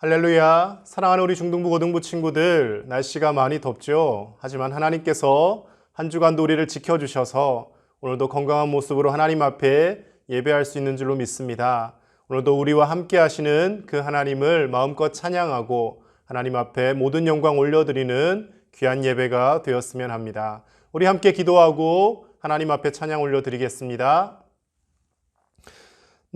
할렐루야. 사랑하는 우리 중등부 고등부 친구들, 날씨가 많이 덥죠. 하지만 하나님께서 한 주간도 우리를 지켜주셔서 오늘도 건강한 모습으로 하나님 앞에 예배할 수 있는 줄로 믿습니다. 오늘도 우리와 함께 하시는 그 하나님을 마음껏 찬양하고 하나님 앞에 모든 영광 올려드리는 귀한 예배가 되었으면 합니다. 우리 함께 기도하고 하나님 앞에 찬양 올려드리겠습니다.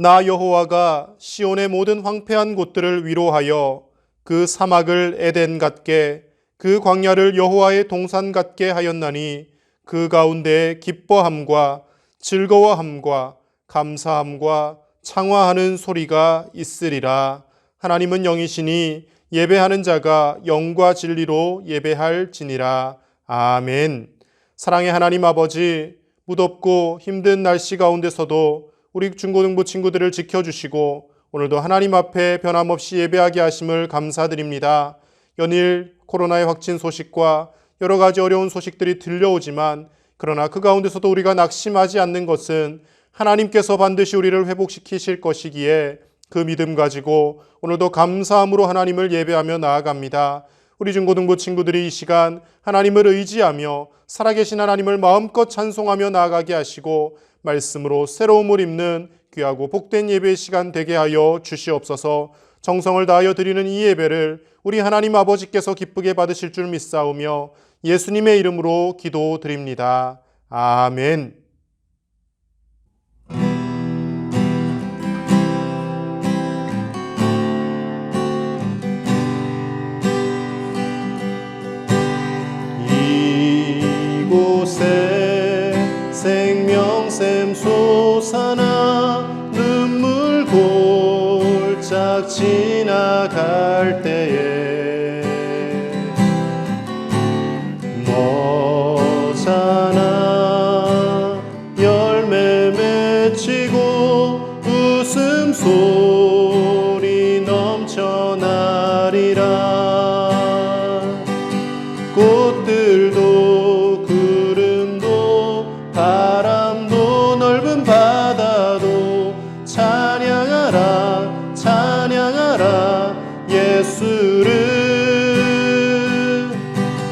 나 여호와가 시온의 모든 황폐한 곳들을 위로하여 그 사막을 에덴 같게 그 광야를 여호와의 동산 같게 하였나니 그 가운데 기뻐함과 즐거워함과 감사함과 창화하는 소리가 있으리라. 하나님은 영이시니 예배하는 자가 영과 진리로 예배할지니라. 아멘. 사랑의 하나님 아버지, 무덥고 힘든 날씨 가운데서도 우리 중고등부 친구들을 지켜주시고 오늘도 하나님 앞에 변함없이 예배하게 하심을 감사드립니다. 연일 코로나의 확진 소식과 여러 가지 어려운 소식들이 들려오지만 그러나 그 가운데서도 우리가 낙심하지 않는 것은 하나님께서 반드시 우리를 회복시키실 것이기에 그 믿음 가지고 오늘도 감사함으로 하나님을 예배하며 나아갑니다. 우리 중고등부 친구들이 이 시간 하나님을 의지하며 살아계신 하나님을 마음껏 찬송하며 나아가게 하시고 말씀으로 새로움을 입는 귀하고 복된 예배의 시간 되게 하여 주시옵소서. 정성을 다하여 드리는 이 예배를 우리 하나님 아버지께서 기쁘게 받으실 줄 믿사오며 예수님의 이름으로 기도드립니다. 아멘. 이곳에 생명샘 솟아나 눈물 골짝 지나갈 때에 머잖아 열매 맺히고 웃음소리 넘쳐나리라. 꽃들도 구름도 바람도 넓은 바다도 찬양하라 찬양하라 예수를.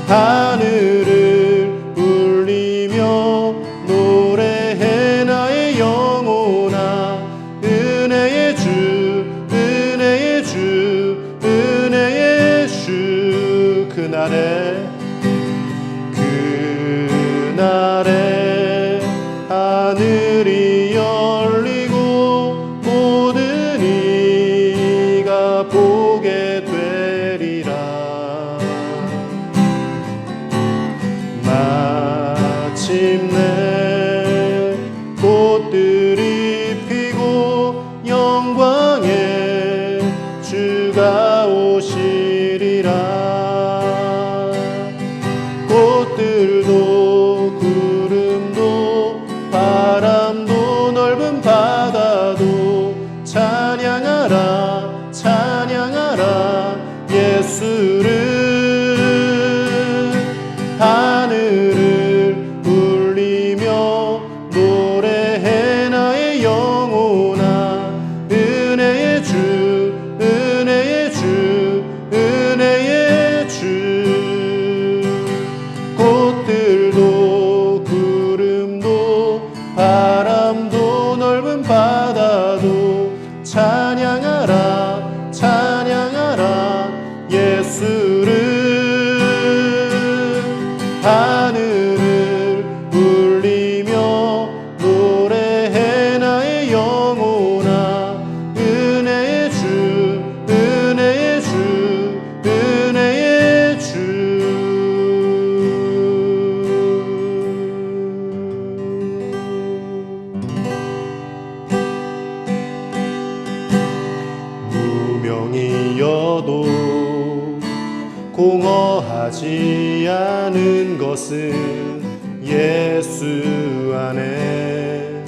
하늘을 울리며 노래해 나의 영혼아. 은혜의 주 은혜의 주 은혜의 주. 그날에 하늘이 열리고 모든 이가 보게 되리라. 마침내 꽃들이 피고 영광의 주가 오시리라. 꽃들도 구름도 바람도 넓은 바다도 찬양하라 찬양하라 예수를. 하늘을 울리며 노래해 나의 영혼아. 은혜의 주 은혜의 주 은혜의 주. 꽃들도 구름도 바람도 넓은 바다도 찬양하라 찬양하라 예수를. 하늘을 울리며 노래해 나의 영혼아. 은혜의 주 은혜의 주 은혜의 주. 무명이어도 공허하지 않은 것은 예수 안에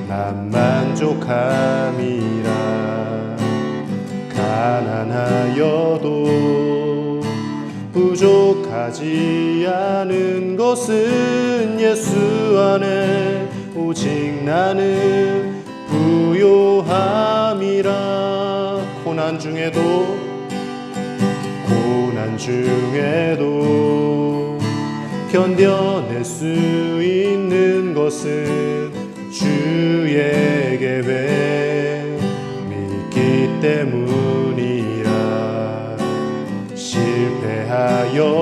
난 만족함이라. 가난하여도 부족하지 않은 것은 예수 안에 오직 나는 부요함이라. 고난 중에도 중에도 견뎌낼 수 있는 것은 주의 계획 믿기 때문이라. 실패하여도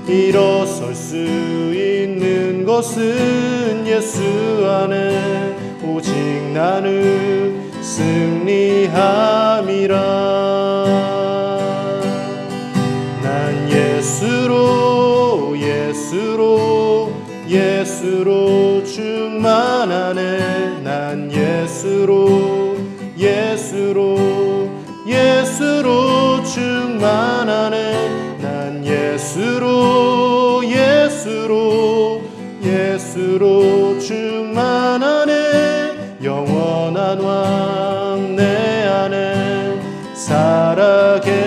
일어설 수 있는 것은 예수 안에 오직 나는 승리함이라. 난 예수로 충만하네. 난 예수로 충만하네. 난 예수로 충만하네. 영원한 왕 내 안에 살아계시네.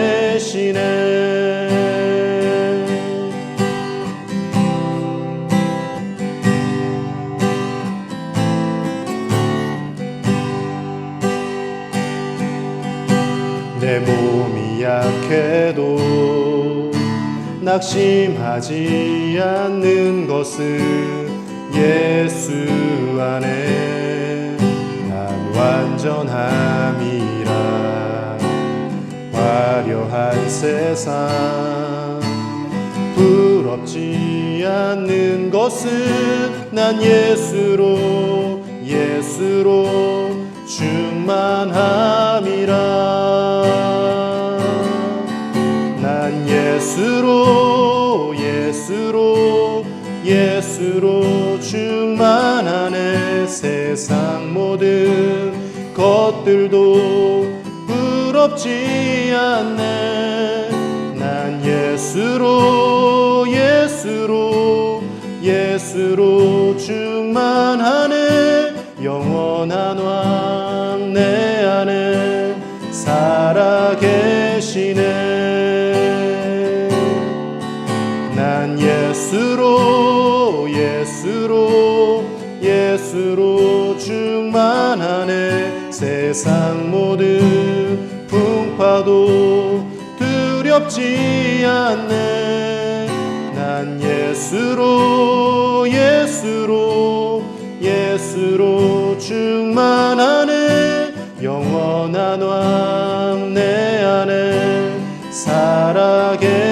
내 몸이 약해도 낙심하지 않는 것은 예수 안에 난 완전함이라. 화려한 세상 부럽지 않는 것은 난 예수로 충만함이라. 난 예수로 충만하네. 세상 모든 것들도 부럽지 않네. 난 예수로 충만하네. 영원한 왕 내 안에 살아계시네. 난 예수로 충만하네. 세상 모든 풍파도 두렵지 않네. 난 예수로 충만하네. 영원한 왕 내 안에 살아계시네.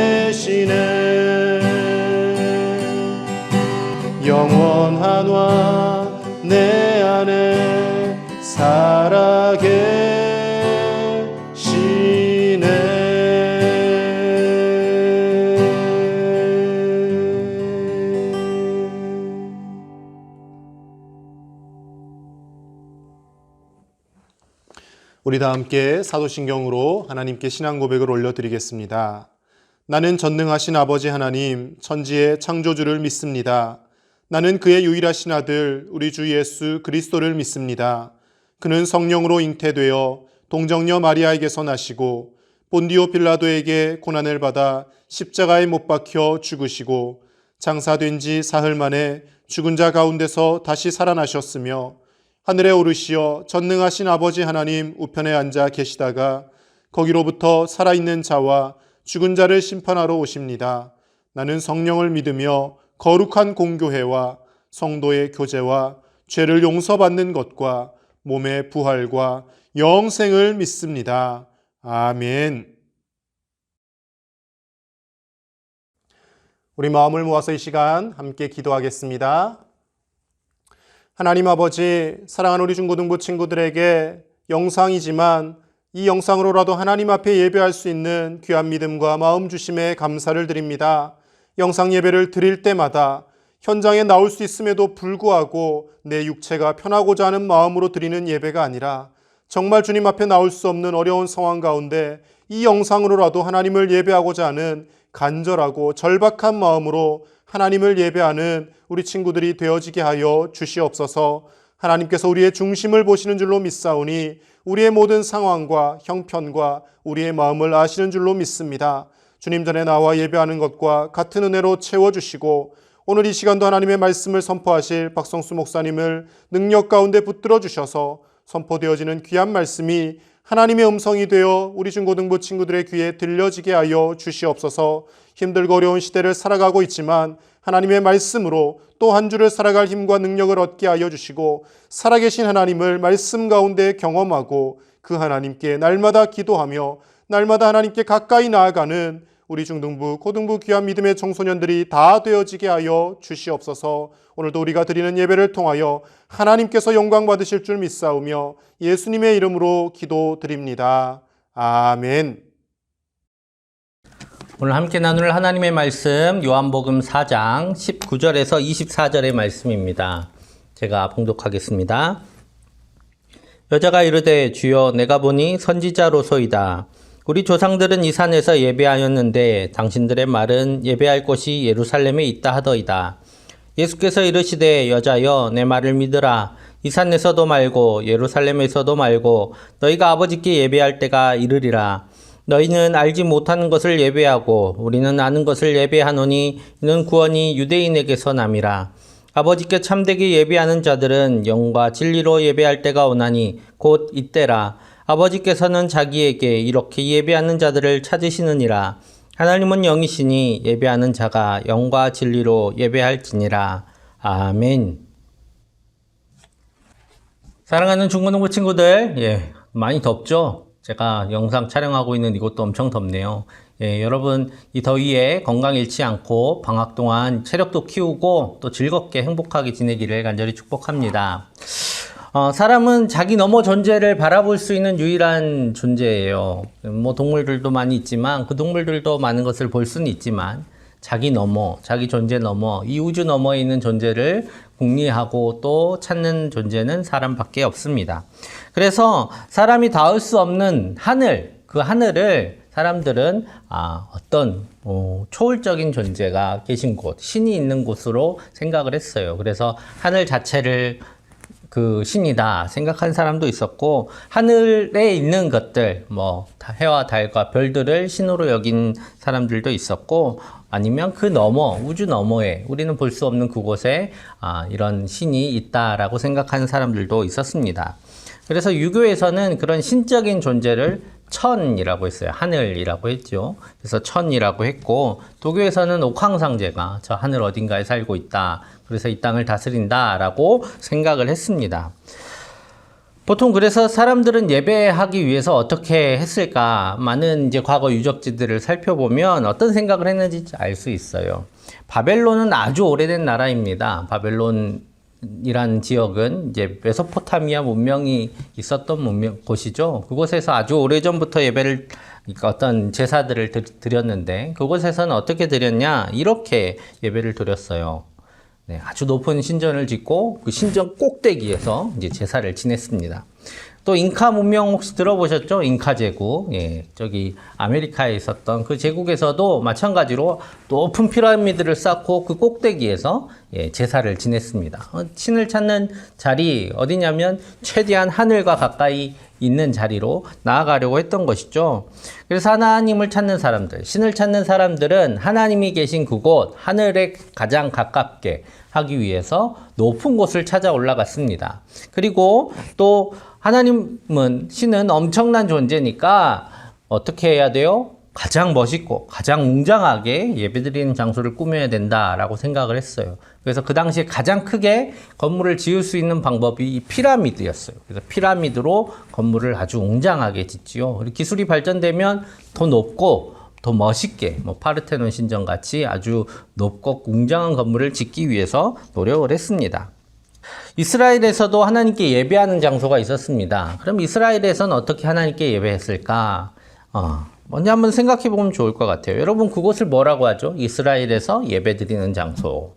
영원한 왕 내 안에 살아계시네. 우리 다 함께 사도신경으로 하나님께 신앙 고백을 올려드리겠습니다. 나는 전능하신 아버지 하나님, 천지의 창조주를 믿습니다. 나는 그의 유일하신 아들 우리 주 예수 그리스도를 믿습니다. 그는 성령으로 잉태되어 동정녀 마리아에게서 나시고 본디오 빌라도에게 고난을 받아 십자가에 못 박혀 죽으시고 장사된 지 사흘 만에 죽은 자 가운데서 다시 살아나셨으며 하늘에 오르시어 전능하신 아버지 하나님 우편에 앉아 계시다가 거기로부터 살아있는 자와 죽은 자를 심판하러 오십니다. 나는 성령을 믿으며 거룩한 공교회와 성도의 교제와 죄를 용서받는 것과 몸의 부활과 영생을 믿습니다. 아멘. 우리 마음을 모아서 이 시간 함께 기도하겠습니다. 하나님 아버지, 사랑하는 우리 중고등부 친구들에게 영상이지만 이 영상으로라도 하나님 앞에 예배할 수 있는 귀한 믿음과 마음 주심에 감사를 드립니다. 영상 예배를 드릴 때마다 현장에 나올 수 있음에도 불구하고 내 육체가 편하고자 하는 마음으로 드리는 예배가 아니라 정말 주님 앞에 나올 수 없는 어려운 상황 가운데 이 영상으로라도 하나님을 예배하고자 하는 간절하고 절박한 마음으로 하나님을 예배하는 우리 친구들이 되어지게 하여 주시옵소서. 하나님께서 우리의 중심을 보시는 줄로 믿사오니 우리의 모든 상황과 형편과 우리의 마음을 아시는 줄로 믿습니다. 주님 전에 나와 예배하는 것과 같은 은혜로 채워주시고 오늘 이 시간도 하나님의 말씀을 선포하실 박성수 목사님을 능력 가운데 붙들어 주셔서 선포되어지는 귀한 말씀이 하나님의 음성이 되어 우리 중고등부 친구들의 귀에 들려지게 하여 주시옵소서. 힘들고 어려운 시대를 살아가고 있지만 하나님의 말씀으로 또 한 주를 살아갈 힘과 능력을 얻게 하여 주시고 살아계신 하나님을 말씀 가운데 경험하고 그 하나님께 날마다 기도하며 날마다 하나님께 가까이 나아가는 우리 중등부, 고등부 귀한 믿음의 청소년들이 다 되어지게 하여 주시옵소서. 오늘도 우리가 드리는 예배를 통하여 하나님께서 영광 받으실 줄 믿사오며 예수님의 이름으로 기도드립니다. 아멘. 오늘 함께 나눌 하나님의 말씀 요한복음 4장 19절에서 24절의 말씀입니다. 제가 봉독하겠습니다. 여자가 이르되 주여 내가 보니 선지자로소이다. 우리 조상들은 이 산에서 예배하였는데 당신들의 말은 예배할 곳이 예루살렘에 있다 하더이다. 예수께서 이르시되 여자여 내 말을 믿으라. 이 산에서도 말고 예루살렘에서도 말고 너희가 아버지께 예배할 때가 이르리라. 너희는 알지 못하는 것을 예배하고 우리는 아는 것을 예배하노니 이는 구원이 유대인에게서 남이라. 아버지께 참되게 예배하는 자들은 영과 진리로 예배할 때가 오나니 곧 이때라. 아버지께서는 자기에게 이렇게 예배하는 자들을 찾으시느니라. 하나님은 영이시니 예배하는 자가 영과 진리로 예배할지니라. 아멘. 사랑하는 중고등부 친구들, 많이 덥죠? 제가 영상 촬영하고 있는 이곳도 엄청 덥네요. 여러분 이 더위에 건강 잃지 않고 방학 동안 체력도 키우고 또 즐겁게 행복하게 지내기를 간절히 축복합니다. 사람은 자기 너머 존재를 바라볼 수 있는 유일한 존재예요. 뭐 동물들도 많이 있지만 그 동물들도 많은 것을 볼 수는 있지만 자기 너머, 자기 존재 너머, 이 우주 너머에 있는 존재를 궁리하고 또 찾는 존재는 사람밖에 없습니다. 그래서 사람이 닿을 수 없는 하늘, 그 하늘을 사람들은 어떤 초월적인 존재가 계신 곳, 신이 있는 곳으로 생각을 했어요. 그래서 하늘 자체를 그 신이다 생각한 사람도 있었고, 하늘에 있는 것들, 뭐 해와 달과 별들을 신으로 여긴 사람들도 있었고, 아니면 그 너머, 우주 너머에 우리는 볼 수 없는 그곳에 이런 신이 있다라고 생각하는 사람들도 있었습니다. 그래서 유교에서는 그런 신적인 존재를 천이라고 했어요. 하늘이라고 했죠. 그래서 천이라고 했고, 도교에서는 옥황상제가 저 하늘 어딘가에 살고 있다. 그래서 이 땅을 다스린다라고 생각을 했습니다. 보통 그래서 사람들은 예배하기 위해서 어떻게 했을까? 많은 이제 과거 유적지들을 살펴보면 어떤 생각을 했는지 알 수 있어요. 바벨론은 아주 오래된 나라입니다. 바벨론이란 지역은 이제 메소포타미아 문명이 있었던 곳이죠. 그곳에서 아주 오래전부터 예배를, 그러니까 어떤 제사들을 드렸는데, 그곳에서는 어떻게 드렸냐? 이렇게 예배를 드렸어요. 네, 아주 높은 신전을 짓고 그 신전 꼭대기에서 이제 제사를 지냈습니다. 또 잉카 문명 혹시 들어보셨죠? 잉카 제국. 저기 아메리카에 있었던 그 제국에서도 마찬가지로 높은 피라미드를 쌓고 그 꼭대기에서 제사를 지냈습니다. 신을 찾는 자리 어디냐면 최대한 하늘과 가까이 있는 자리로 나아가려고 했던 것이죠. 그래서 하나님을 찾는 사람들, 신을 찾는 사람들은 하나님이 계신 그곳, 하늘에 가장 가깝게 하기 위해서 높은 곳을 찾아 올라갔습니다. 그리고 또 하나님은, 신은 엄청난 존재니까 어떻게 해야 돼요? 가장 멋있고 가장 웅장하게 예배드리는 장소를 꾸며야 된다라고 생각을 했어요. 그래서 그 당시에 가장 크게 건물을 지을 수 있는 방법이 이 피라미드였어요. 그래서 피라미드로 건물을 아주 웅장하게 짓지요. 기술이 발전되면 더 높고 더 멋있게, 뭐 파르테논 신전 같이 아주 높고 웅장한 건물을 짓기 위해서 노력을 했습니다. 이스라엘에서도 하나님께 예배하는 장소가 있었습니다. 그럼 이스라엘에서는 어떻게 하나님께 예배했을까? 먼저 한번 생각해 보면 좋을 것 같아요. 여러분, 그곳을 뭐라고 하죠? 이스라엘에서 예배드리는 장소.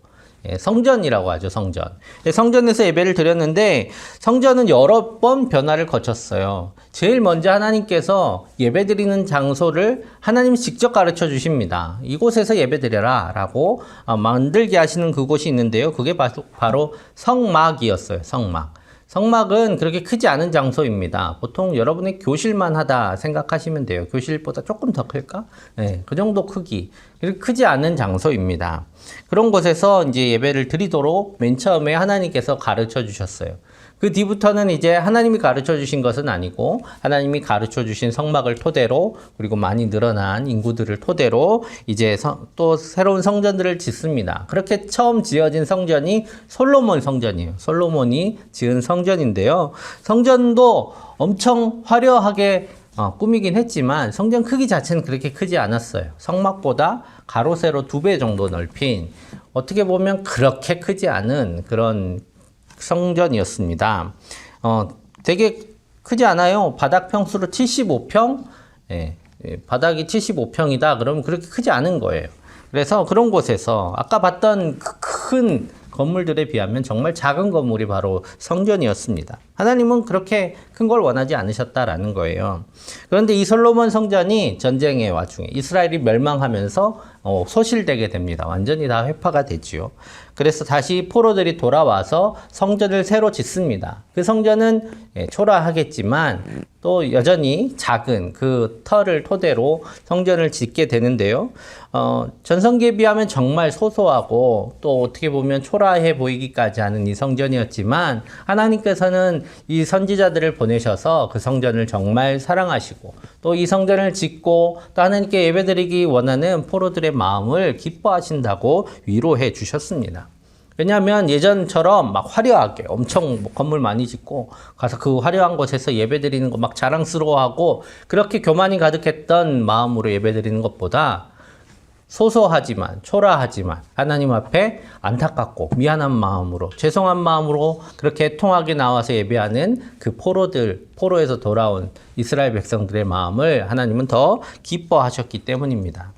성전이라고 하죠, 성전. 성전에서 예배를 드렸는데, 성전은 여러 번 변화를 거쳤어요. 제일 먼저 하나님께서 예배드리는 장소를 하나님이 직접 가르쳐 주십니다. 이곳에서 예배드려라 라고 만들게 하시는 그곳이 있는데요. 그게 바로 성막이었어요, 성막. 성막은 그렇게 크지 않은 장소입니다. 보통 여러분의 교실만 하다 생각하시면 돼요. 교실보다 조금 더 클까? 네, 그 정도 크기. 그렇게 크지 않은 장소입니다. 그런 곳에서 이제 예배를 드리도록 맨 처음에 하나님께서 가르쳐 주셨어요. 그 뒤부터는 이제 하나님이 가르쳐 주신 것은 아니고 하나님이 가르쳐 주신 성막을 토대로 그리고 많이 늘어난 인구들을 토대로 이제 또 새로운 성전들을 짓습니다. 그렇게 처음 지어진 성전이 솔로몬 성전이에요. 솔로몬이 지은 성전인데요. 성전도 엄청 화려하게 꾸미긴 했지만 성전 크기 자체는 그렇게 크지 않았어요. 성막보다 가로 세로 2배 정도 넓힌 어떻게 보면 그렇게 크지 않은 그런 성전이었습니다. 되게 크지 않아요. 바닥 평수로 75평? 바닥이 75평이다. 그러면 그렇게 크지 않은 거예요. 그래서 그런 곳에서 아까 봤던 큰 건물들에 비하면 정말 작은 건물이 바로 성전이었습니다. 하나님은 그렇게 큰 걸 원하지 않으셨다라는 거예요. 그런데 이 솔로몬 성전이 전쟁의 와중에 이스라엘이 멸망하면서 소실되게 됩니다. 완전히 다 회파가 되지요. 그래서 다시 포로들이 돌아와서 성전을 새로 짓습니다. 그 성전은 초라하겠지만 또 여전히 작은 그 터를 토대로 성전을 짓게 되는데요. 전성기에 비하면 정말 소소하고 또 어떻게 보면 초라해 보이기까지 하는 이 성전이었지만 하나님께서는 이 선지자들을 보내셔서 그 성전을 정말 사랑하시고 또 이 성전을 짓고 또 하나님께 예배드리기 원하는 포로들의 마음을 기뻐하신다고 위로해 주셨습니다. 왜냐하면 예전처럼 막 화려하게 엄청 건물 많이 짓고 가서 그 화려한 곳에서 예배드리는 거 막 자랑스러워하고 그렇게 교만이 가득했던 마음으로 예배드리는 것보다 소소하지만 초라하지만 하나님 앞에 안타깝고 미안한 마음으로 죄송한 마음으로 그렇게 애통하게 나와서 예배하는 그 포로에서 돌아온 이스라엘 백성들의 마음을 하나님은 더 기뻐하셨기 때문입니다.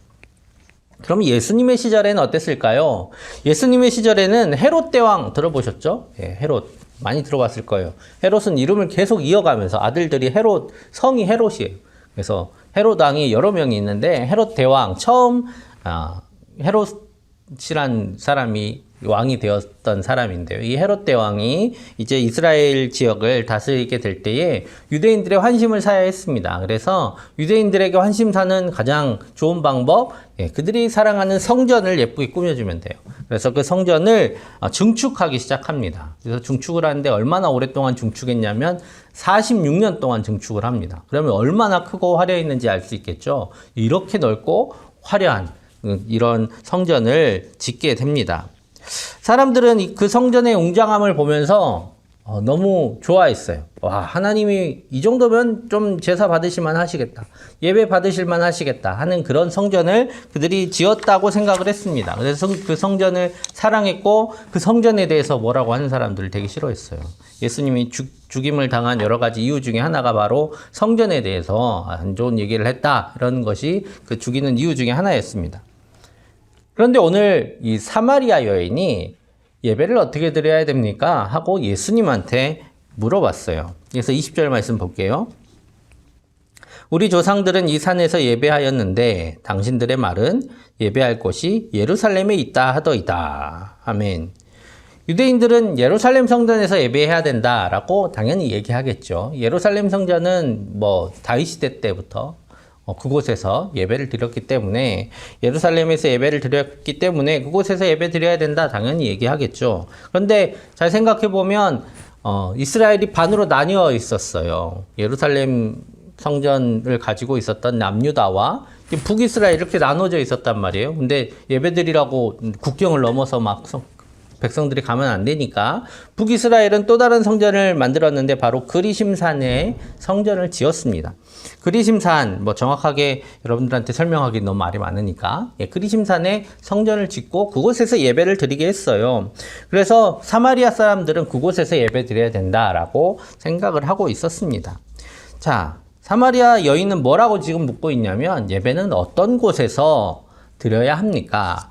그럼 예수님의 시절에는 어땠을까요? 예수님의 시절에는 헤롯 대왕 들어보셨죠? 헤롯 많이 들어봤을 거예요. 헤롯은 이름을 계속 이어가면서 아들들이 성이 헤롯이에요. 그래서 헤롯 왕이 여러 명이 있는데 헤롯 대왕 처음 헤롯이란 사람이 왕이 되었던 사람인데요. 이 헤롯 대왕이 이제 이스라엘 지역을 다스리게 될 때에 유대인들의 환심을 사야 했습니다. 그래서 유대인들에게 환심 사는 가장 좋은 방법, 그들이 사랑하는 성전을 예쁘게 꾸며주면 돼요. 그래서 그 성전을 증축하기 시작합니다. 그래서 증축을 하는데 얼마나 오랫동안 증축했냐면 46년 동안 증축을 합니다. 그러면 얼마나 크고 화려했는지 알 수 있겠죠. 이렇게 넓고 화려한 이런 성전을 짓게 됩니다. 사람들은 그 성전의 웅장함을 보면서 너무 좋아했어요. 와, 하나님이 이 정도면 좀 제사 받으실만 하시겠다. 예배 받으실만 하시겠다 하는 그런 성전을 그들이 지었다고 생각을 했습니다. 그래서 그 성전을 사랑했고 그 성전에 대해서 뭐라고 하는 사람들을 되게 싫어했어요. 예수님이 죽임을 당한 여러 가지 이유 중에 하나가 바로 성전에 대해서 안 좋은 얘기를 했다. 이런 것이 그 죽이는 이유 중에 하나였습니다. 그런데 오늘 이 사마리아 여인이 예배를 어떻게 드려야 됩니까? 하고 예수님한테 물어봤어요. 그래서 20절 말씀 볼게요. 우리 조상들은 이 산에서 예배하였는데 당신들의 말은 예배할 곳이 예루살렘에 있다 하더이다. 아멘. 유대인들은 예루살렘 성전에서 예배해야 된다라고 당연히 얘기하겠죠. 예루살렘 성전은 다윗 시대 때부터 그곳에서 예배를 드렸기 때문에 예루살렘에서 예배를 드렸기 때문에 그곳에서 예배 드려야 된다 당연히 얘기하겠죠. 그런데 잘 생각해 보면 이스라엘이 반으로 나뉘어 있었어요. 예루살렘 성전을 가지고 있었던 남유다와 북이스라엘 이렇게 나눠져 있었단 말이에요. 근데 예배 드리라고 국경을 넘어서 막 백성들이 가면 안 되니까 북이스라엘은 또 다른 성전을 만들었는데 바로 그리심산에 성전을 지었습니다. 그리심산 정확하게 여러분들한테 설명하기 너무 말이 많으니까 그리심산에 성전을 짓고 그곳에서 예배를 드리게 했어요. 그래서 사마리아 사람들은 그곳에서 예배 드려야 된다라고 생각을 하고 있었습니다. 자, 사마리아 여인은 뭐라고 지금 묻고 있냐면 예배는 어떤 곳에서 드려야 합니까?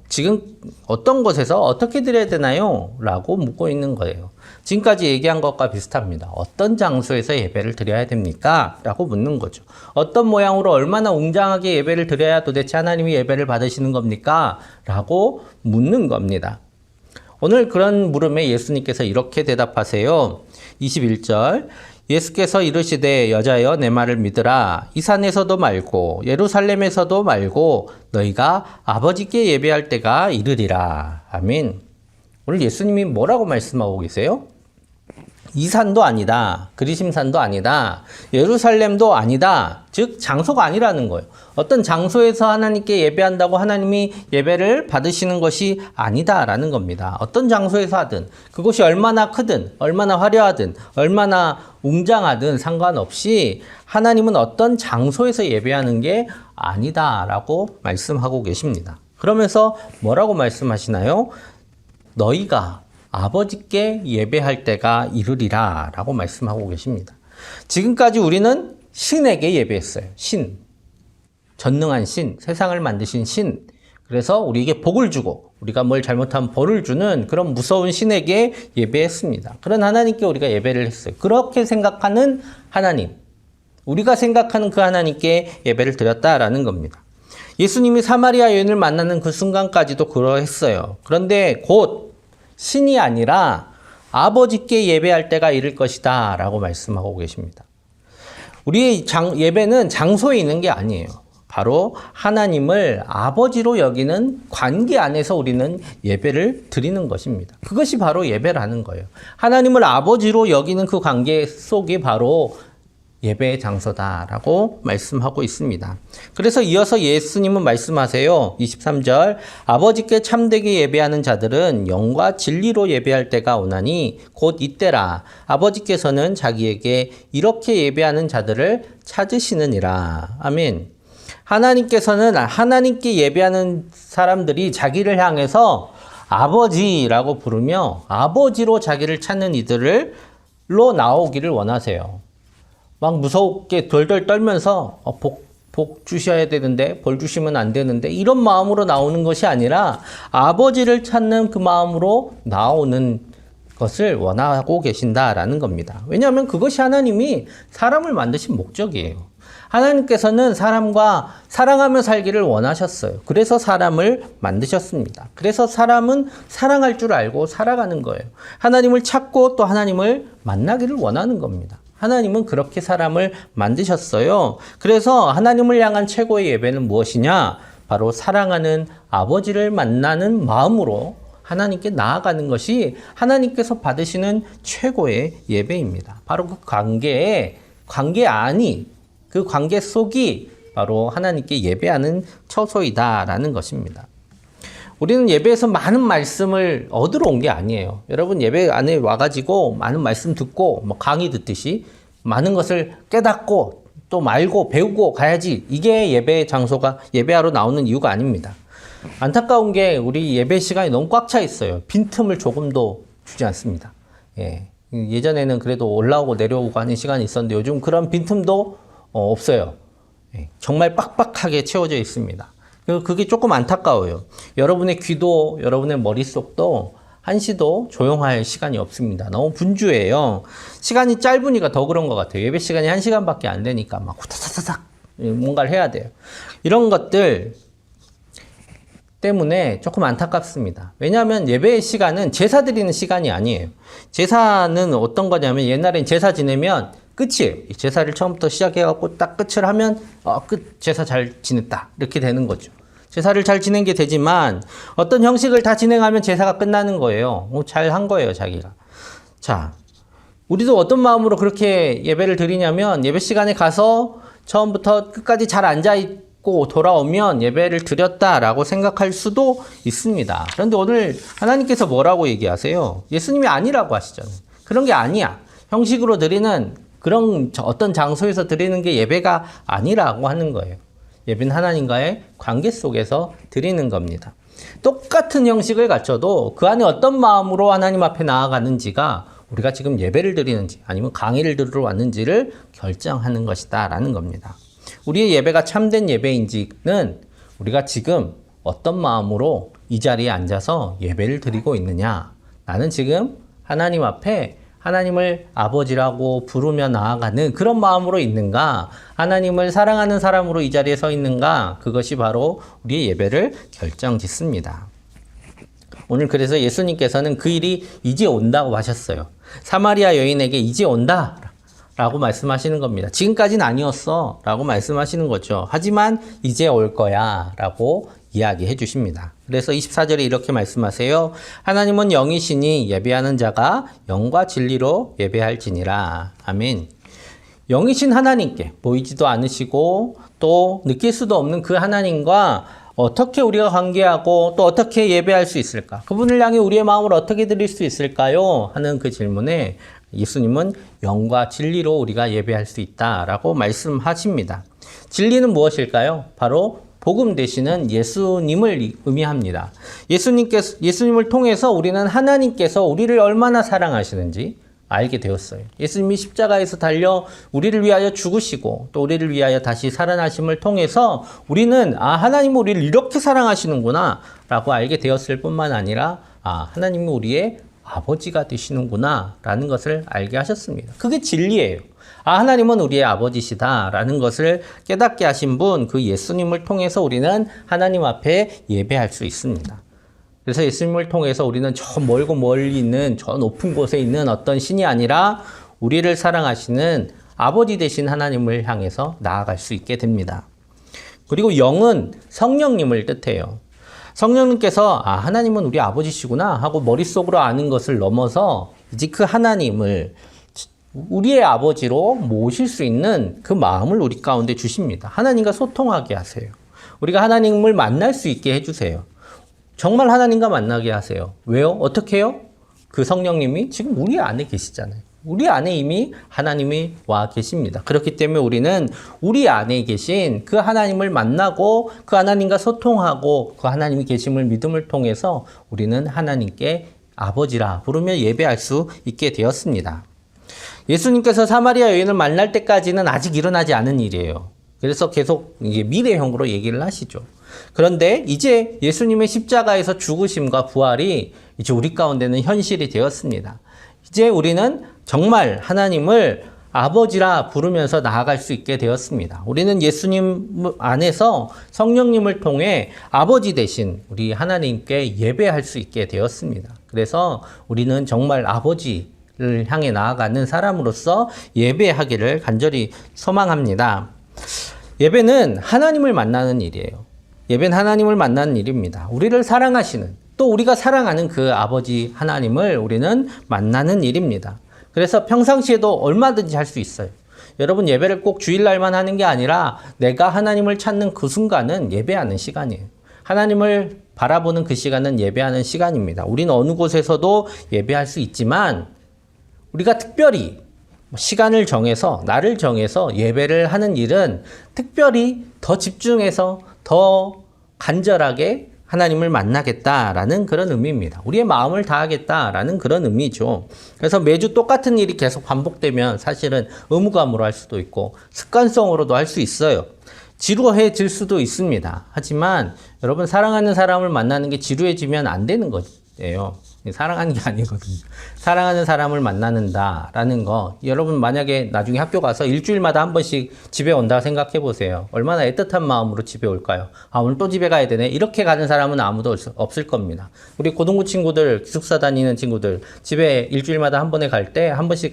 지금 어떤 곳에서 어떻게 드려야 되나요? 라고 묻고 있는 거예요. 지금까지 얘기한 것과 비슷합니다. 어떤 장소에서 예배를 드려야 됩니까? 라고 묻는 거죠. 어떤 모양으로 얼마나 웅장하게 예배를 드려야 도대체 하나님이 예배를 받으시는 겁니까? 라고 묻는 겁니다. 오늘 그런 물음에 예수님께서 이렇게 대답하세요. 21절. 예수께서 이르시되 여자여 내 말을 믿으라. 이 산에서도 말고 예루살렘에서도 말고 너희가 아버지께 예배할 때가 이르리라. 아멘. 오늘 예수님이 뭐라고 말씀하고 계세요? 이 산도 아니다. 그리심산도 아니다. 예루살렘도 아니다. 즉 장소가 아니라는 거예요. 어떤 장소에서 하나님께 예배한다고 하나님이 예배를 받으시는 것이 아니다라는 겁니다. 어떤 장소에서 하든 그곳이 얼마나 크든 얼마나 화려하든 얼마나 웅장하든 상관없이 하나님은 어떤 장소에서 예배하는 게 아니다라고 말씀하고 계십니다. 그러면서 뭐라고 말씀하시나요? 너희가 아버지께 예배할 때가 이르리라 라고 말씀하고 계십니다. 지금까지 우리는 신에게 예배했어요. 신. 전능한 신. 세상을 만드신 신. 그래서 우리에게 복을 주고 우리가 뭘 잘못하면 벌을 주는 그런 무서운 신에게 예배했습니다. 그런 하나님께 우리가 예배를 했어요. 그렇게 생각하는 하나님. 우리가 생각하는 그 하나님께 예배를 드렸다라는 겁니다. 예수님이 사마리아 여인을 만나는 그 순간까지도 그러했어요. 그런데 곧 신이 아니라 아버지께 예배할 때가 이를 것이다 라고 말씀하고 계십니다. 우리의 예배는 장소에 있는 게 아니에요. 바로 하나님을 아버지로 여기는 관계 안에서 우리는 예배를 드리는 것입니다. 그것이 바로 예배라는 거예요. 하나님을 아버지로 여기는 그 관계 속이 바로 예배의 장소다라고 말씀하고 있습니다. 그래서 이어서 예수님은 말씀하세요. 23절 아버지께 참되게 예배하는 자들은 영과 진리로 예배할 때가 오나니 곧 이때라. 아버지께서는 자기에게 이렇게 예배하는 자들을 찾으시느니라. 아멘. 하나님께서는 하나님께 예배하는 사람들이 자기를 향해서 아버지라고 부르며 아버지로 자기를 찾는 이들로 나오기를 원하세요. 막 무섭게 덜덜 떨면서 복 주셔야 되는데 벌 주시면 안 되는데 이런 마음으로 나오는 것이 아니라 아버지를 찾는 그 마음으로 나오는 것을 원하고 계신다라는 겁니다. 왜냐하면 그것이 하나님이 사람을 만드신 목적이에요. 하나님께서는 사람과 사랑하며 살기를 원하셨어요. 그래서 사람을 만드셨습니다. 그래서 사람은 사랑할 줄 알고 살아가는 거예요. 하나님을 찾고 또 하나님을 만나기를 원하는 겁니다. 하나님은 그렇게 사람을 만드셨어요. 그래서 하나님을 향한 최고의 예배는 무엇이냐? 바로 사랑하는 아버지를 만나는 마음으로 하나님께 나아가는 것이 하나님께서 받으시는 최고의 예배입니다. 바로 그 관계 안이, 그 관계 속이 바로 하나님께 예배하는 처소이다라는 것입니다. 우리는 예배에서 많은 말씀을 얻으러 온 게 아니에요. 여러분 예배 안에 와가지고 많은 말씀 듣고 강의 듣듯이 많은 것을 깨닫고 또 말고 배우고 가야지. 이게 예배 장소가 예배하러 나오는 이유가 아닙니다. 안타까운 게 우리 예배 시간이 너무 꽉 차 있어요. 빈틈을 조금도 주지 않습니다. 예전에는 그래도 올라오고 내려오고 하는 시간이 있었는데 요즘 그런 빈틈도 없어요. 정말 빡빡하게 채워져 있습니다. 그게 조금 안타까워요. 여러분의 귀도 여러분의 머릿속도 한시도 조용할 시간이 없습니다. 너무 분주해요. 시간이 짧으니까 더 그런 것 같아요. 예배 시간이 1시간밖에 안 되니까 막 후다다다닥 뭔가를 해야 돼요. 이런 것들 때문에 조금 안타깝습니다. 왜냐하면 예배의 시간은 제사 드리는 시간이 아니에요. 제사는 어떤 거냐면 옛날엔 제사 지내면 끝이에요. 제사를 처음부터 시작해갖고 딱 끝을 하면 끝 제사 잘 지냈다 이렇게 되는 거죠. 제사를 잘 지낸 게 되지만 어떤 형식을 다 진행하면 제사가 끝나는 거예요. 잘 한 거예요, 자기가. 자, 우리도 어떤 마음으로 그렇게 예배를 드리냐면 예배 시간에 가서 처음부터 끝까지 잘 앉아있고 돌아오면 예배를 드렸다라고 생각할 수도 있습니다. 그런데 오늘 하나님께서 뭐라고 얘기하세요? 예수님이 아니라고 하시잖아요. 그런 게 아니야. 형식으로 드리는 그런 어떤 장소에서 드리는 게 예배가 아니라고 하는 거예요. 예배는 하나님과의 관계 속에서 드리는 겁니다. 똑같은 형식을 갖춰도 그 안에 어떤 마음으로 하나님 앞에 나아가는지가 우리가 지금 예배를 드리는지 아니면 강의를 들으러 왔는지를 결정하는 것이다 라는 겁니다. 우리의 예배가 참된 예배인지는 우리가 지금 어떤 마음으로 이 자리에 앉아서 예배를 드리고 있느냐. 나는 지금 하나님 앞에 하나님을 아버지라고 부르며 나아가는 그런 마음으로 있는가? 하나님을 사랑하는 사람으로 이 자리에 서 있는가? 그것이 바로 우리의 예배를 결정짓습니다. 오늘 그래서 예수님께서는 그 일이 이제 온다고 하셨어요. 사마리아 여인에게 이제 온다 라고 말씀하시는 겁니다. 지금까지는 아니었어 라고 말씀하시는 거죠. 하지만 이제 올 거야 라고 이야기해 주십니다. 그래서 24절에 이렇게 말씀하세요. 하나님은 영이시니 예배하는 자가 영과 진리로 예배할지니라. 아멘. 영이신 하나님께 보이지도 않으시고 또 느낄 수도 없는 그 하나님과 어떻게 우리가 관계하고 또 어떻게 예배할 수 있을까? 그분을 향해 우리의 마음을 어떻게 드릴 수 있을까요? 하는 그 질문에 예수님은 영과 진리로 우리가 예배할 수 있다라고 말씀하십니다. 진리는 무엇일까요? 바로 복음 되시는 예수님을 의미합니다. 예수님을 통해서 우리는 하나님께서 우리를 얼마나 사랑하시는지 알게 되었어요. 예수님이 십자가에서 달려 우리를 위하여 죽으시고 또 우리를 위하여 다시 살아나심을 통해서 우리는 하나님은 우리를 이렇게 사랑하시는구나 라고 알게 되었을 뿐만 아니라 하나님은 우리의 아버지가 되시는구나 라는 것을 알게 하셨습니다. 그게 진리예요. 하나님은 우리의 아버지시다 라는 것을 깨닫게 하신 분, 그 예수님을 통해서 우리는 하나님 앞에 예배할 수 있습니다. 그래서 예수님을 통해서 우리는 저 멀고 멀리 있는 저 높은 곳에 있는 어떤 신이 아니라 우리를 사랑하시는 아버지 되신 하나님을 향해서 나아갈 수 있게 됩니다. 그리고 영은 성령님을 뜻해요. 성령님께서 하나님은 우리 아버지시구나 하고 머릿속으로 아는 것을 넘어서 이제 그 하나님을 우리의 아버지로 모실 수 있는 그 마음을 우리 가운데 주십니다. 하나님과 소통하게 하세요. 우리가 하나님을 만날 수 있게 해주세요. 정말 하나님과 만나게 하세요. 왜요? 어떻게 해요? 그 성령님이 지금 우리 안에 계시잖아요. 우리 안에 이미 하나님이 와 계십니다. 그렇기 때문에 우리는 우리 안에 계신 그 하나님을 만나고 그 하나님과 소통하고 그 하나님이 계심을 믿음을 통해서 우리는 하나님께 아버지라 부르며 예배할 수 있게 되었습니다. 예수님께서 사마리아 여인을 만날 때까지는 아직 일어나지 않은 일이에요. 그래서 계속 이게 미래형으로 얘기를 하시죠. 그런데 이제 예수님의 십자가에서 죽으심과 부활이 이제 우리 가운데는 현실이 되었습니다. 이제 우리는 정말 하나님을 아버지라 부르면서 나아갈 수 있게 되었습니다. 우리는 예수님 안에서 성령님을 통해 아버지 대신 우리 하나님께 예배할 수 있게 되었습니다. 그래서 우리는 정말 아버지를 향해 나아가는 사람으로서 예배하기를 간절히 소망합니다. 예배는 하나님을 만나는 일이에요. 예배는 하나님을 만나는 일입니다. 우리를 사랑하시는 또 우리가 사랑하는 그 아버지 하나님을 우리는 만나는 일입니다. 그래서 평상시에도 얼마든지 할 수 있어요. 여러분 예배를 꼭 주일날만 하는 게 아니라 내가 하나님을 찾는 그 순간은 예배하는 시간이에요. 하나님을 바라보는 그 시간은 예배하는 시간입니다. 우리는 어느 곳에서도 예배할 수 있지만 우리가 특별히 시간을 정해서 날을 정해서 예배를 하는 일은 특별히 더 집중해서 더 간절하게 하나님을 만나겠다라는 그런 의미입니다. 우리의 마음을 다하겠다라는 그런 의미죠. 그래서 매주 똑같은 일이 계속 반복되면 사실은 의무감으로 할 수도 있고 습관성으로도 할 수 있어요. 지루해질 수도 있습니다. 하지만 여러분 사랑하는 사람을 만나는 게 지루해지면 안 되는 거예요. 사랑하는 게 아니거든요. 사랑하는 사람을 만나는다라는 거. 여러분 만약에 나중에 학교 가서 일주일마다 한 번씩 집에 온다 생각해 보세요. 얼마나 애틋한 마음으로 집에 올까요? 오늘 또 집에 가야 되네. 이렇게 가는 사람은 아무도 없을 겁니다. 우리 고등부 친구들, 기숙사 다니는 친구들 집에 일주일마다 한 번씩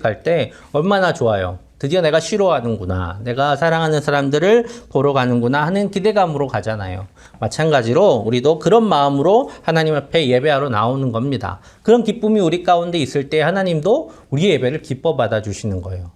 갈 때 얼마나 좋아요. 드디어 내가 쉬러 가는구나. 내가 사랑하는 사람들을 보러 가는구나 하는 기대감으로 가잖아요. 마찬가지로 우리도 그런 마음으로 하나님 앞에 예배하러 나오는 겁니다. 그런 기쁨이 우리 가운데 있을 때 하나님도 우리의 예배를 기뻐 받아주시는 거예요.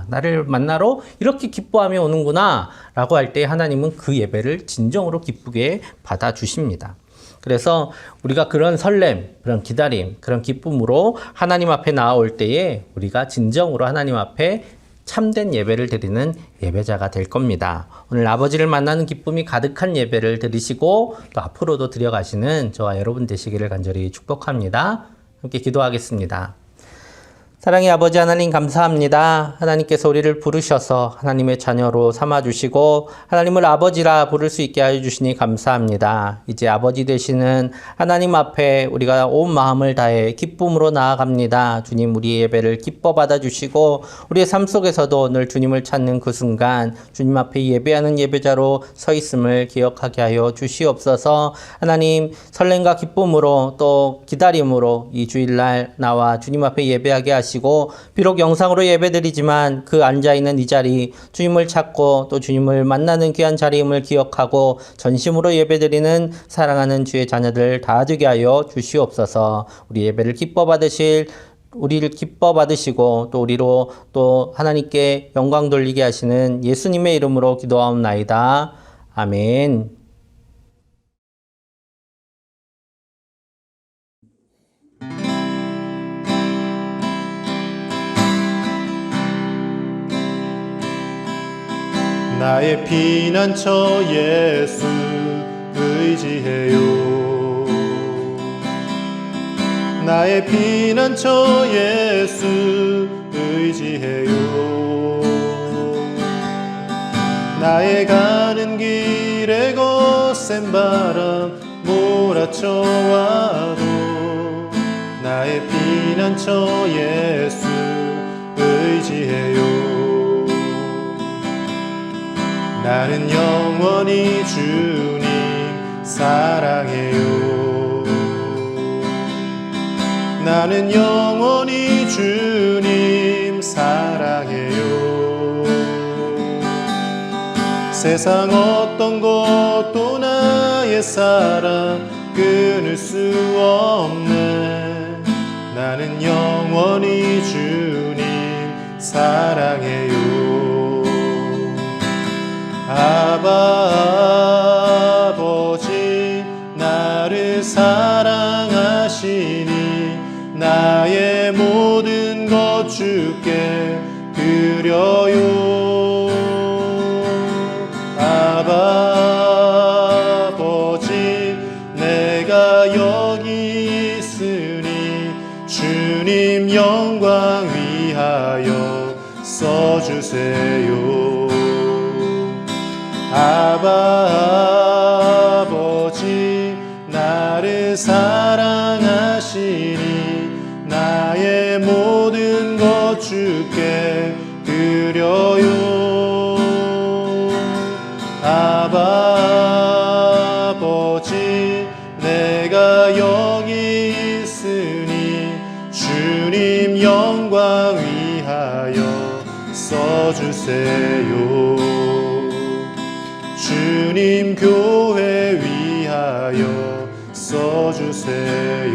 나를 만나러 이렇게 기뻐하며 오는구나 라고 할 때 하나님은 그 예배를 진정으로 기쁘게 받아주십니다. 그래서 우리가 그런 설렘, 그런 기다림, 그런 기쁨으로 하나님 앞에 나올 때에 우리가 진정으로 하나님 앞에 참된 예배를 드리는 예배자가 될 겁니다. 오늘 아버지를 만나는 기쁨이 가득한 예배를 드리시고 또 앞으로도 드려가시는 저와 여러분 되시기를 간절히 축복합니다. 함께 기도하겠습니다. 사랑의 아버지 하나님 감사합니다. 하나님께서 우리를 부르셔서 하나님의 자녀로 삼아주시고 하나님을 아버지라 부를 수 있게 하여 주시니 감사합니다. 이제 아버지 되시는 하나님 앞에 우리가 온 마음을 다해 기쁨으로 나아갑니다. 주님 우리의 예배를 기뻐 받아주시고 우리의 삶 속에서도 오늘 주님을 찾는 그 순간 주님 앞에 예배하는 예배자로 서 있음을 기억하게 하여 주시옵소서. 하나님 설렘과 기쁨으로 또 기다림으로 이 주일날 나와 주님 앞에 예배하게 하시고 하시고, 비록 영상으로 예배드리지만 그 앉아있는 이 자리, 주님을 찾고 또 주님을 만나는 귀한 자리임을 기억하고 전심으로 예배드리는 사랑하는 주의 자녀들 다 되게 하여 주시옵소서. 우리 예배를 우리를 기뻐 받으시고 또 우리로 또 하나님께 영광 돌리게 하시는 예수님의 이름으로 기도하옵나이다. 아멘. 나의 피난처 예수 의지해요. 나의 피난처 예수 의지해요. 나의 가는 길에 거센 바람 몰아쳐와도 나의 피난처 예수 의지해요. 나는 영원히 주님 사랑해요. 나는 영원히 주님 사랑해요. 세상 어떤 것도 나의 사랑 끊을 수 없네. 나는 영원히 주님 사랑해요. 아버지 나를 사랑하시니 나의 모든 것 주께 드려요. 아버지 내가 여기 있으니 주님 영광 위하여 써주세요. 아버지 나를 사랑하시니 나의 모든 것 주께 드려요. 아버지 내가 여기 있으니 주님 영광 위하여 써주세요. 주님 교회 위하여 써주세요.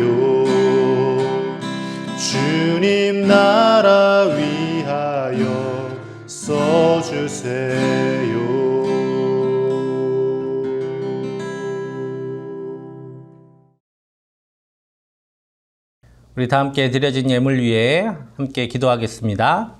주님 나라 위하여 써주세요. 우리 다 함께 드려진 예물 위해 함께 기도하겠습니다.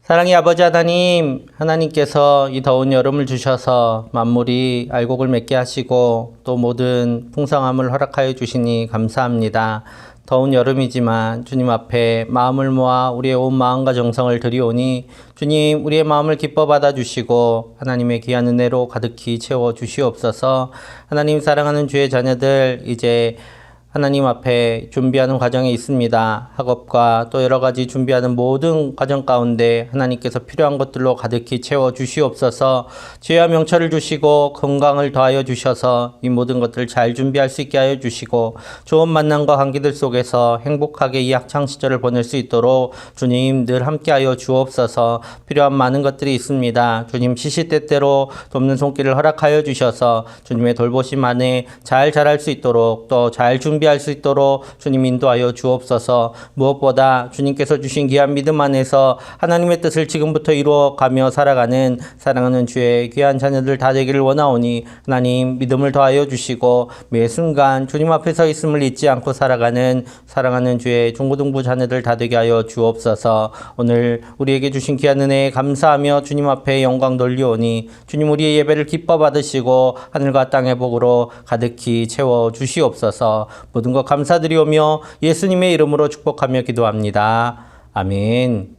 사랑의 아버지 하나님, 하나님께서 이 더운 여름을 주셔서 만물이 알곡을 맺게 하시고 또 모든 풍성함을 허락하여 주시니 감사합니다. 더운 여름이지만 주님 앞에 마음을 모아 우리의 온 마음과 정성을 드리오니 주님 우리의 마음을 기뻐 받아주시고 하나님의 귀한 은혜로 가득히 채워 주시옵소서. 하나님 사랑하는 주의 자녀들 이제 하나님 앞에 준비하는 과정에 있습니다. 학업과 또 여러 가지 준비하는 모든 과정 가운데 하나님께서 필요한 것들로 가득히 채워 주시옵소서. 지혜와 명철을 주시고 건강을 더하여 주셔서 이 모든 것들을 잘 준비할 수 있게 하여 주시고 좋은 만남과 관계들 속에서 행복하게 이 학창 시절을 보낼 수 있도록 주님 늘 함께하여 주옵소서. 필요한 많은 것들이 있습니다. 주님 시시때때로 돕는 손길을 허락하여 주셔서 주님의 돌보심 안에 잘 자랄 수 있도록 또 잘 준비할 수 있도록 주님 인도하여 주옵소서. 무엇보다 주님께서 주신 귀한 믿음 안에서 하나님의 뜻을 지금부터 이루어가며 살아가는 사랑하는 주의 귀한 자녀들 다 되기를 원하오니 하나님 믿음을 더하여 주시고 매 순간 주님 앞에 서 있음을 잊지 않고 살아가는 사랑하는 주의 중고등부 자녀들 다 되게 하여 주옵소서. 오늘 우리에게 주신 귀한 은혜에 감사하며 주님 앞에 영광 돌리오니 주님 우리의 예배를 기뻐 받으시고 하늘과 땅의 복으로 가득히 채워 주시옵소서. 모든 것 감사드리오며 예수님의 이름으로 축복하며 기도합니다. 아멘.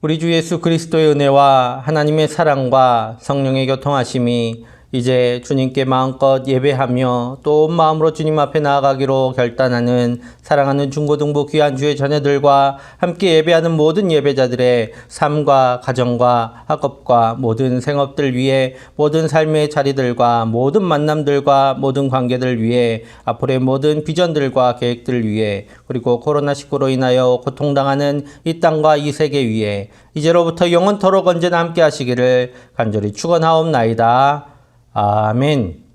우리 주 예수 그리스도의 은혜와 하나님의 사랑과 성령의 교통하심이 이제 주님께 마음껏 예배하며 또 온 마음으로 주님 앞에 나아가기로 결단하는 사랑하는 중고등부 귀한 주의 자녀들과 함께 예배하는 모든 예배자들의 삶과 가정과 학업과 모든 생업들 위해 모든 삶의 자리들과 모든 만남들과 모든 관계들 위해 앞으로의 모든 비전들과 계획들 위해 그리고 코로나19로 인하여 고통당하는 이 땅과 이 세계 위에 이제로부터 영원토록 언제나 함께 하시기를 간절히 축원하옵나이다. 아멘.